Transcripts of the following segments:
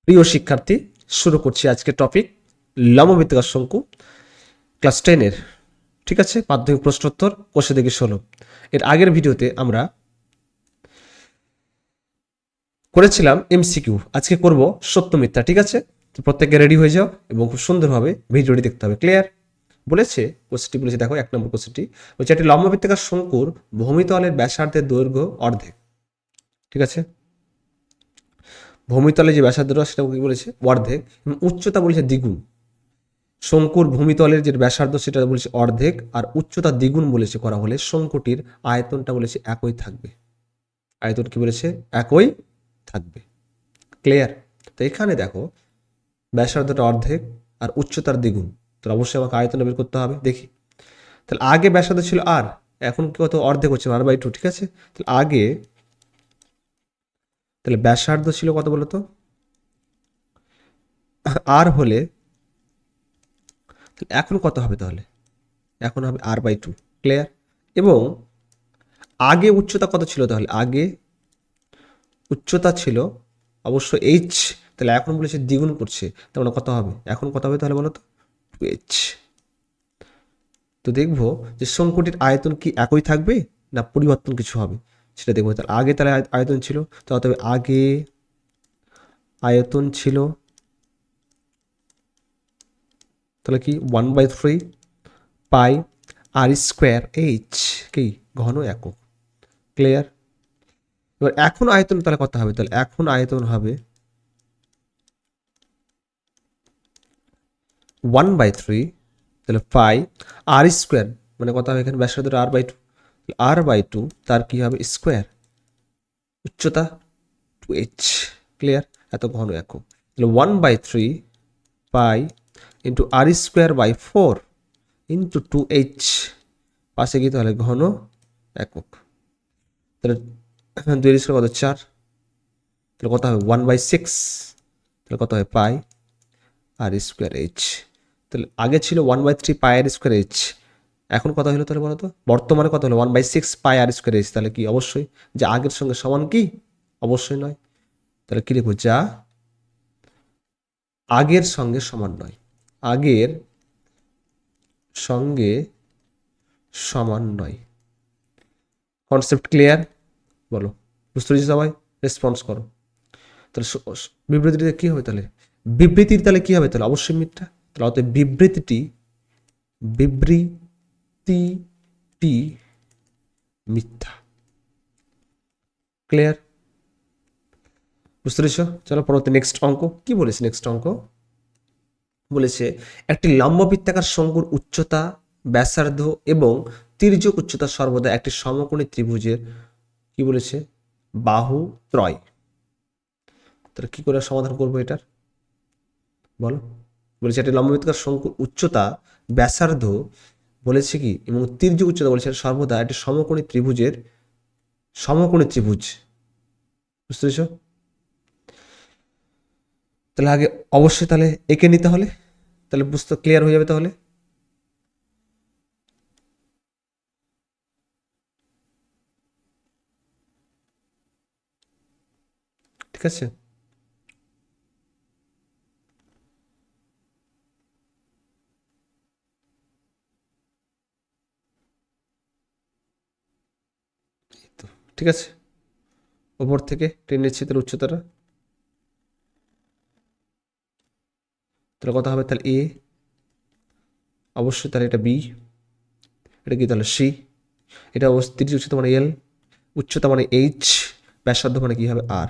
প্রিয় শিক্ষার্থী, শুরু করছি আজকে টপিক লম্ববৃত্তাকার শঙ্কু ক্লাস 10-এর। ঠিক আছে, মাধ্যমিক প্রশ্নোত্তর কোষে দেখি 16। এর আগের ভিডিওতে আমরা করেছিলাম এমসিকিউ, আজকে করব সত্য মিথ্যা। ঠিক আছে, তো প্রত্যেকে রেডি হয়ে যাও এবং খুব সুন্দরভাবে ভিডিওটি দেখতে হবে। ক্লিয়ার? বলেছে কোশ্চেনটি, বলেছে দেখো 1 নম্বর কোশ্চেনটি বলছে একটি লম্ববৃত্তাকার শঙ্কুর ভূমিতলের ব্যাসার্ধের দৈর্ঘ্য অর্ধেক। ঠিক আছে, ভূমিতলে যে ব্যাসার্ধটা সেটা কি বলেছে? অর্ধেক। এবং উচ্চতা বলেছে দ্বিগুণ। শঙ্কুর ভূমিতলের যে ব্যাসার্ধ সেটা বলেছে অর্ধেক, আর উচ্চতা দ্বিগুণ বলেছে করা হলে শঙ্কুটির আয়তনটা বলেছে একই থাকবে। আয়তন কি বলেছে? একই থাকবে। ক্লিয়ার? তো এখানে দেখো ব্যাসার্ধটা অর্ধেক আর উচ্চতার দ্বিগুণ, তো অবশ্যই আমাকে আয়তন বের করতে হবে। দেখি, তাহলে আগে ব্যাসার্ধ ছিল আর, এখন কত? অর্ধেক হচ্ছে r/2। ঠিক আছে, তাহলে আগে তাহলে ব্যাসার্ধ ছিল কত বলতো? আর হলে এখন কত হবে? তাহলে এখন হবে r/2। ক্লিয়ার? এবং আগে উচ্চতা কত ছিল? তাহলে আগে উচ্চতা ছিল অবশ্য এইচ, তাহলে এখন বলেছে দ্বিগুণ করছে, তার মানে কত হবে? এখন কত হবে তাহলে বলো তো? 2h। তো দেখবো যে শঙ্কুটির আয়তন কি একই থাকবে না পরিবর্তন কিছু হবে সেটা দেখবো। তাহলে আগে তাহলে আয়তন ছিল, তো তবে আগে আয়তন ছিল তাহলে কি 1/3 পাই r²h, কি ঘন একক। ক্লিয়ার? এবার এখন আয়তন তাহলে কত হবে? তাহলে এখন আয়তন হবে 1/3, তাহলে পাই r², মানে কত হবে এখানে? ব্যাসার্ধ r/2, r/2 তার কি হবে? স্কোয়ার, উচ্চতা 2h। ক্লিয়ার? এত ঘন একক। তাহলে 1/3 pi into r²/4 into 2h, পাশে কি তাহলে ঘন একক। তাহলে 2 কত? 4, তাহলে কত হবে? 1/6, তাহলে কত হয়? পাই r²h। তাহলে আগে ছিল 1/3 পাই r²h, এখন কত হলো তাহলে বলো তো? বর্তমানে কত হলো? 1/6 পাই r²h। তাহলে কি অবশ্যই যে আগের সঙ্গে সমান? কি অবশ্যই নয়। তাহলে কি লিখবো? যা আগের সঙ্গে সমান নয়। আগের সঙ্গে সমান নয়। Concept clear? বলো, বুঝতে পেরেছি সবাই? রেসপন্স করো। তাহলে বিবৃতিতে কি হবে? তাহলে বিবৃতির তাহলে কি হবে? তাহলে অবশ্যই মিথ্যা। তাহলে অতএব বিবৃতিটি মিথ্যা। ক্লিয়ার? বুঝতে পেরেছ? চলো পরবর্তী নেক্সট অঙ্ক কি বলেছে? নেক্সট অঙ্ক বলেছে একটি লম্ববৃত্তাকার শঙ্কুর উচ্চতা, ব্যাসার্ধ এবং তির্যক উচ্চতা সর্বদা একটি সমকোণী ত্রিভুজের কি বলেছে? বাহু ত্রয়। তাহলে কি করে সমাধান করবো এটার? বলো। বলেছে একটি লম্ববৃত্তাকার শঙ্কুর উচ্চতা, ব্যাসার্ধ বলেছে কি এবং তির্যক উচ্চতা বলেছে সর্বদা একটি সমকোণী ত্রিভুজের সমকোণী ত্রিভুজ। বুঝতে পেরেছ? তাহলে আগে অবশ্যই তাহলে এঁকে নিতে হলে, তাহলে বুঝতে ক্লিয়ার হয়ে যাবে। তাহলে ঠিক আছে, তো ঠিক আছে, ওপর থেকে টেনে নিচ্ছি তার উচ্চতাটা। তাহলে কত হবে? তাহলে এ, অবশ্যই তাহলে এটা বি, এটা কি তাহলে সি, এটা অবশ্যই তির্যক উচ্চতা মানে এল, উচ্চতা মানে এইচ, ব্যাসার্ধ মানে কি হবে? আর।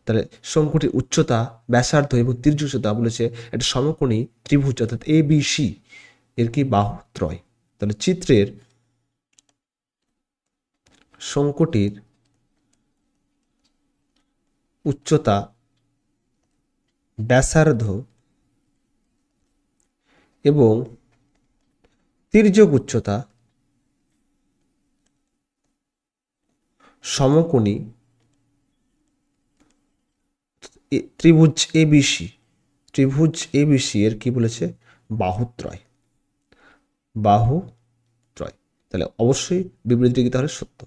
তাহলে শঙ্কুটির উচ্চতা, ব্যাসার্ধ এবং তির্যক উচ্চতা বলেছে একটা সমকোণী ত্রিভুজ অর্থাৎ এ বি সি এর কি বাহু ত্রয়। তাহলে চিত্রের শঙ্কুটির উচ্চতা, ব্যাসার্ধ এবং তির্যক উচ্চতা সমকোণী ত্রিভুজ এবিসি, ত্রিভুজ এবিসি এর কি বলেছে? বাহুত্রয়। বাহুত্রয়। তাহলে অবশ্যই বিবৃতিটি কি তাহলে সত্য?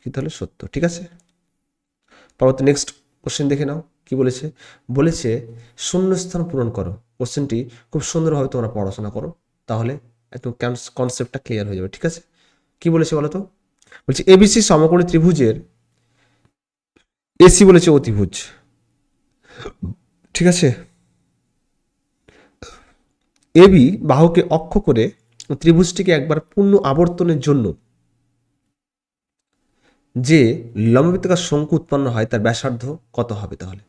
কি তাহলে সত্য। ঠিক আছে, পরবর্তী নেক্সট কোশ্চেন দেখে নাও কি বলেছে? বলেছে শূন্যস্থান পূরণ করো। কোশ্চেনটি খুব সুন্দরভাবে তোমরা পড়াশোনা করো, তাহলে একদম কনসেপ্টটা ক্লিয়ার হয়ে যাবে। ঠিক আছে, কি বলেছে বলো তো? বলছে এবিসি সমকোণী ত্রিভুজের এসি বলেছে অতিভুজ। ঠিক আছে, এবি বাহুকে অক্ষ করে ত্রিভুজটিকে একবার পূর্ণ আবর্তনের জন্য যে লম্ববৃত্তাকার শঙ্কু উৎপন্ন হয় তার ব্যাসার্ধ কত হবে? তাহলে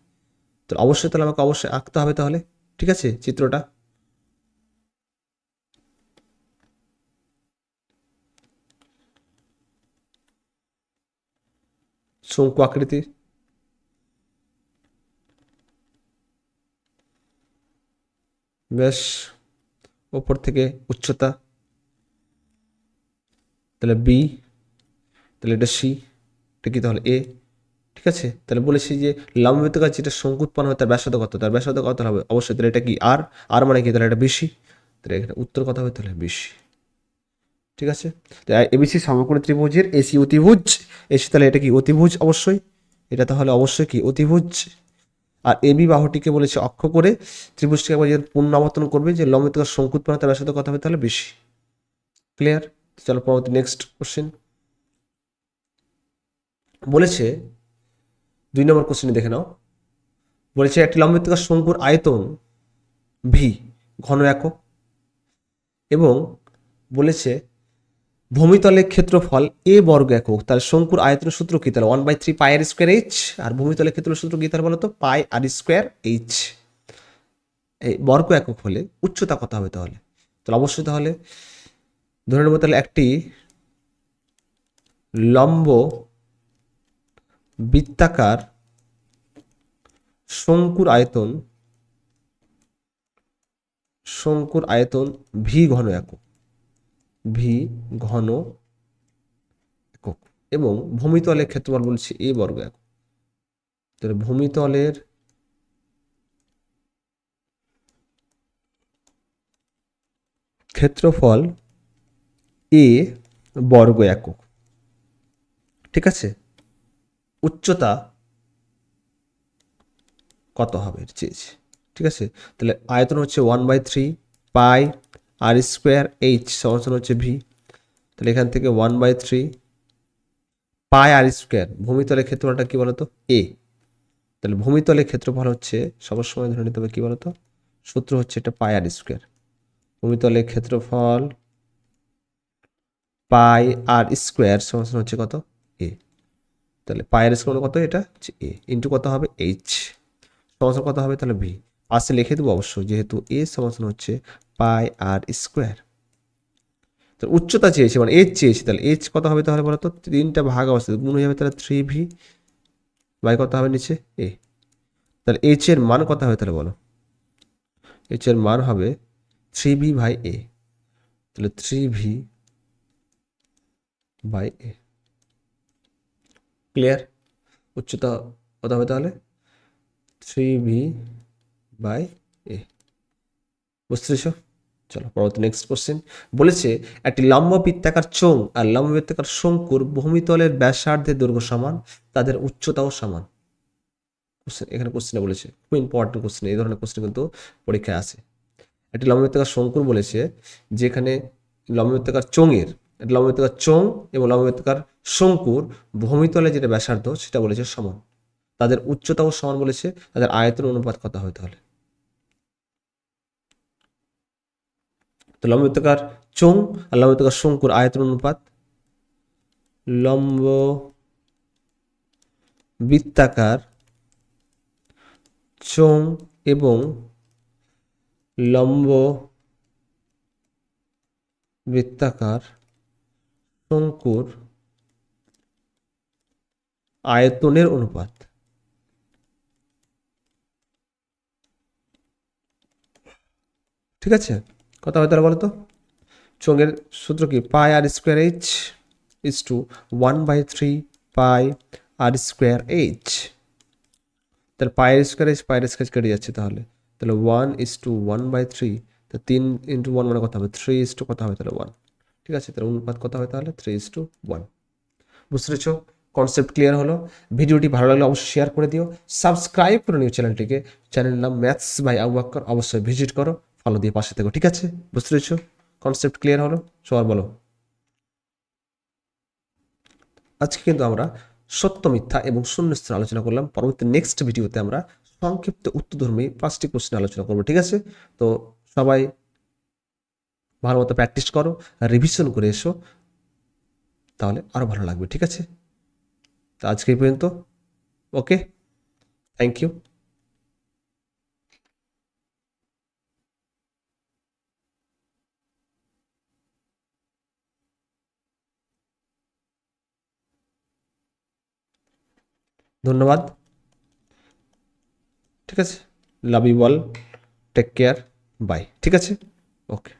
তো অবশ্যই তাহলে আমাকে অবশ্যই আঁকতে হবে তাহলে। ঠিক আছে, চিত্রটা শঙ্কু আকৃতি, ব্যাস ওপর থেকে উচ্চতা, তাহলে বি, তাহলে এটা সি, এটা কি তাহলে এ। ঠিক আছে, তাহলে বলেছি যে লম্ববৃত্তাকার যেটা শঙ্কু উৎপন্ন হয় তার ব্যাসার্ধ কত? তার ব্যাসার্ধ কত হবে? অবশ্যই তাহলে এটা কি আর, আর মানে কি? তাহলে এটা বেশি, তাহলে এখানে উত্তর কত হবে? তাহলে বেশি। ঠিক আছে, এবিসি সমকোণী ত্রিভুজের এসি অতিভুজ, এসি তাহলে এটা কি অতিভুজ অবশ্যই, এটা তাহলে অবশ্যই কি অতিভুজ। আর এবি বাহুটিকে বলেছে অক্ষ করে ত্রিভুজটিকে একবার যে পুনরাবর্তন করবে যে লম্ববৃত্তাকার শঙ্কু উৎপন্ন তার ব্যাসার্ধ কত হবে? তাহলে বেশি। ক্লিয়ার? চলো পরবর্তী নেক্সট কোশ্চেন। বলেছে 2 নম্বর কোশ্চেনে দেখে নাও। বলেছে একটি লম্ববৃত্তাকার শঙ্কুর আয়তন ভি ঘন একক এবং বলেছে ভূমিতলের ক্ষেত্রফল এ বর্গ একক। তাহলে শঙ্কুর আয়তনের সূত্র কি? তাহলে 1/3 পাই আর স্কোয়ার এইচ। আর ভূমিতলের ক্ষেত্রের সূত্র কি তাহলে বলো তো? পাই আর স্কোয়ার এইচ। এই বর্গ একক হলে উচ্চতা কত হবে তাহলে? তাহলে অবশ্যই তাহলে ধরে নেব তাহলে একটি লম্ব বৃত্তাকার শঙ্কুর আয়তন ভি ঘন একক, ভি ঘন একক এবং ভূমিতলের ক্ষেত্রফল বলছি এ বর্গ একক। তাহলে ভূমিতলের ক্ষেত্রফল এ বর্গ একক। ঠিক আছে, উচ্চতা কত হবে চেয়েছি। ঠিক আছে, তাহলে আয়তন হচ্ছে 1/3 পাই আর স্কোয়ার এইচ সমান হচ্ছে ভি। তাহলে এখান থেকে 1/3 পাই আর স্কোয়ার, ভূমিতলের ক্ষেত্রফলটা কি বলতো? এ। তাহলে ভূমিতলের ক্ষেত্রফল হচ্ছে সবসময় ধরে নিতে হবে কি বলতো? সূত্র হচ্ছে এটা পাই আর স্কোয়ার। ভূমিতলের ক্ষেত্রফল পাই আর স্কোয়ার সমান হচ্ছে কত? এ। তাহলে পাই আর স্কোয়ার কত? এটা হচ্ছে এ ইন্টু কত হবে? এইচ সমান কত হবে? তাহলে ভি। পাশে লিখে দেবো অবশ্যই, যেহেতু এ সমান হচ্ছে পাই আর স্কোয়ার। তো উচ্চতা চেয়েছি মানে এইচ চেয়েছি, তাহলে এইচ কত হবে তাহলে বলো তো? 3টা ভাগ অবস্থিত গুণ হয়ে যাবে, তাহলে 3v বাই কত হবে নিচে? এ। তাহলে এইচ এর মান কত হবে তাহলে বলো? এইচ এর মান হবে 3v বাই এ। তাহলে 3v বাই এ। ক্লিয়ার? উচ্চতা কত হবে তাহলে? 3v বাই এ। বুঝতে পেরেছ? চলো পরবর্তী নেক্সট কোশ্চেন। বলেছে একটি লম্ব বৃত্তাকার চোঙ আর লম্ব বৃত্তাকার শঙ্কুর ভূমিতলের ব্যাসার্ধের দৈর্ঘ্য সমান, তাদের উচ্চতাও সমান। কোশ্চেন এখানে কোশ্চেনে বলেছে, খুব ইম্পর্টেন্ট কোশ্চেন, এই ধরনের কোশ্চেন কিন্তু পরীক্ষায় আসে। একটি লম্ব বৃত্তাকার শঙ্কুর বলেছে যেখানে লম্ব বৃত্তাকার চোঙের, একটি লম্ব বৃত্তাকার চোঙ এবং লম্ব বৃত্তাকার শঙ্কুর ভূমিতলে যেটা ব্যাসার্ধ সেটা বলেছে সমান, তাদের উচ্চতাও সমান বলেছে, তাদের আয়তন অনুপাত কত হবে তাহলে? তো লম্ব বৃত্তাকার চোঙ আর লম্ব বৃত্তাকার শঙ্কুর আয়তন অনুপাত, লম্ব বৃত্তাকার চোঙ এবং লম্ব বৃত্তাকার শঙ্কুর আয়তনের অনুপাত। ঠিক আছে, কথা হয় তাহলে বলো তো? চোঙের সূত্র কি? Pi r square h is to 1/3 pi r square h. তাহলে pi r square h, pi r square কেটে যাচ্ছে, তাহলে 1:1/3, তো 3 ইন্টু 1 মানে কত হবে? 3 কত হবে তাহলে 1। ঠিক আছে, তাহলে অনুপাত কত হবে তাহলে? 3:1। বুঝতে পেরেছ? কনসেপ্ট ক্লিয়ার হলো? ভিডিওটি ভালো লাগলে অবশ্যই শেয়ার করে দিও, সাবস্ক্রাইব করে নিও চ্যানেলটিকে। চ্যানেলের নাম ম্যাথস বাই আবু বকর, অবশ্যই ভিজিট করো, ফলো দিয়ে পাশে থেকো, ঠিক আছে? বুঝতে পেরেছো? কনসেপ্ট ক্লিয়ার হলো সবার? বলো। আজকে কিন্তু আমরা সত্য মিথ্যা এবং শূন্যস্থান আলোচনা করলাম। পরবর্তী নেক্সট ভিডিওতে আমরা সংক্ষিপ্ত উত্তরধর্মী 5টি কোশ্চেন আলোচনা করবো, ঠিক আছে? তো সবাই ভালো মতো প্র্যাকটিস করো, রিভিশন করে এসো, তাহলে আরও ভালো লাগবে, ঠিক আছে? তো আজকে এই পর্যন্ত। Okay, thank you. ধন্যবাদ, ঠিক আছে? Love you all, take care, bye, ঠিক আছে? ওকে।